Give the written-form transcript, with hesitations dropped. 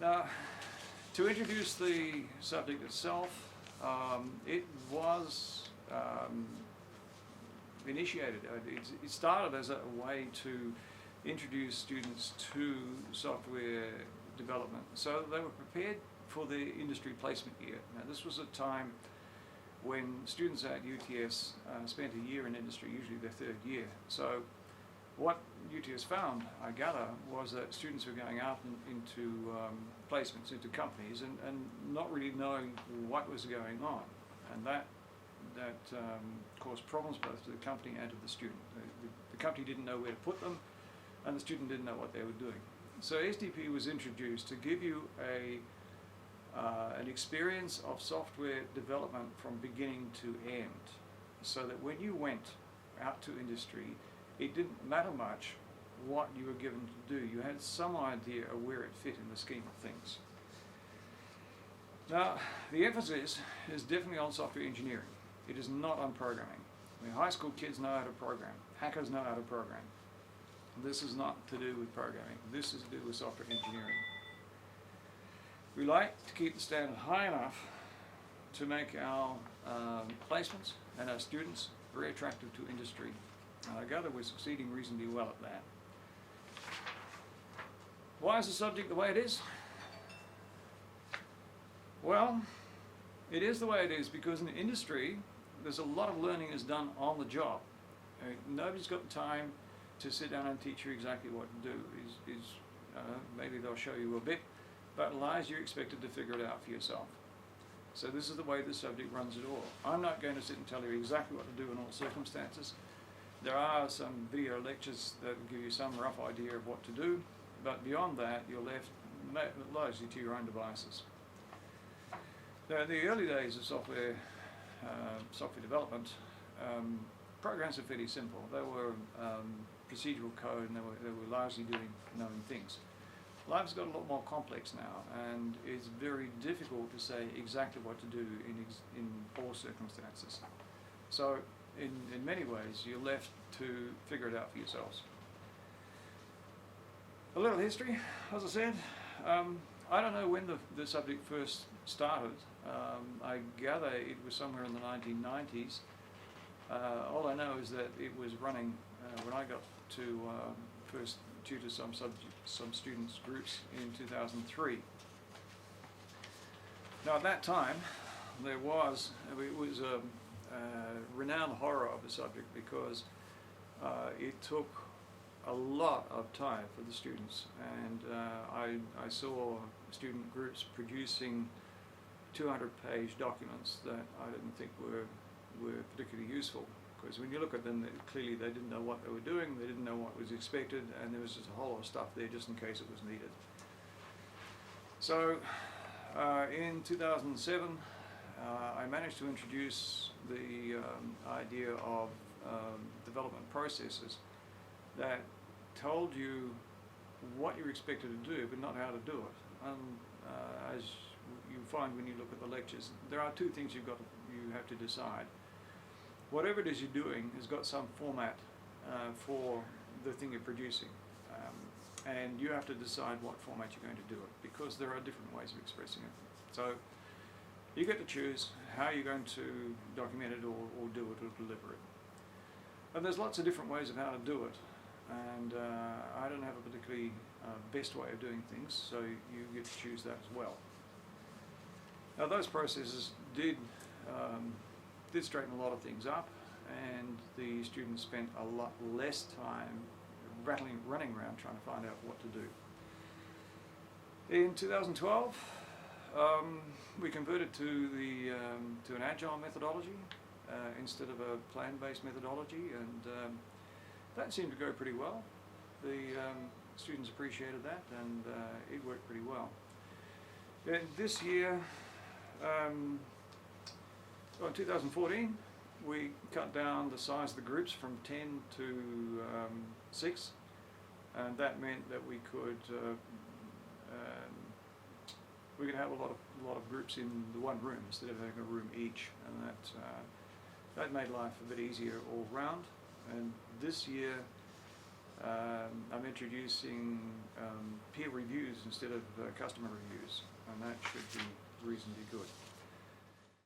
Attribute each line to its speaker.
Speaker 1: Now, to introduce the subject itself, it was initiated. It started as a way to introduce students to software development, so they were prepared for the industry placement year. Now, this was a time when students at UTS spent a year in industry, usually their third year. So what UTS found, I gather, was that students were going out into placements, into companies, and not really knowing what was going on. And that caused problems both to the company and to the student. The company didn't know where to put them, and the student didn't know what they were doing. So SDP was introduced to give you an experience of software development from beginning to end, so that when you went out to industry, it didn't matter much what you were given to do. You had some idea of where it fit in the scheme of things. Now, the emphasis is definitely on software engineering. It is not on programming. I mean, high school kids know how to program. Hackers know how to program. This is not to do with programming. This is to do with software engineering. We like to keep the standard high enough to make our placements and our students very attractive to industry. And I gather we're succeeding reasonably well at that. Why is the subject the way it is? Well, it is the way it is because in the industry, there's a lot of learning is done on the job. Nobody's got the time to sit down and teach you exactly what to do. Maybe they'll show you a bit, but lies you're expected to figure it out for yourself. So this is the way the subject runs it all. I'm not going to sit and tell you exactly what to do in all circumstances. There are some video lectures that will give you some rough idea of what to do, but beyond that, you're left largely to your own devices. Now, in the early days of software development, programs were fairly simple. They were procedural code, and they were largely doing known things. Life's got a lot more complex now, and it's very difficult to say exactly what to do in all circumstances. So, in many ways, you're left to figure it out for yourselves. A little history, as I said. I don't know when the subject first started. I gather it was somewhere in the 1990s. All I know is that it was running when I got to first tutor some students groups in 2003. Now at that time, it was a renowned horror of the subject because it took a lot of time for the students, and I saw student groups producing 200-page documents that I didn't think were particularly useful, because when you look at them, clearly they didn't know what they were doing, they didn't know what was expected, and there was just a whole lot of stuff there just in case it was needed. So in 2007, I managed to introduce the idea of development processes that told you what you're expected to do, but not how to do it. And as you find when you look at the lectures, there are two things you have to decide. Whatever it is you're doing has got some format for the thing you're producing, and you have to decide what format you're going to do it, because there are different ways of expressing it. So you get to choose how you're going to document it or do it or deliver it. And there's lots of different ways of how to do it, and I don't have a particularly best way of doing things, so you get to choose that as well. Now those processes did straighten a lot of things up, and the students spent a lot less time running around trying to find out what to do. In 2012, we converted to an agile methodology instead of a plan-based methodology, and that seemed to go pretty well. The students appreciated that, and it worked pretty well. And this year, in 2014, we cut down the size of the groups from 10 to 6, and that meant that we could have a lot of groups in the one room instead of having a room each, and that made life a bit easier all round. And this year I'm introducing peer reviews instead of customer reviews, and that should be reasonably good.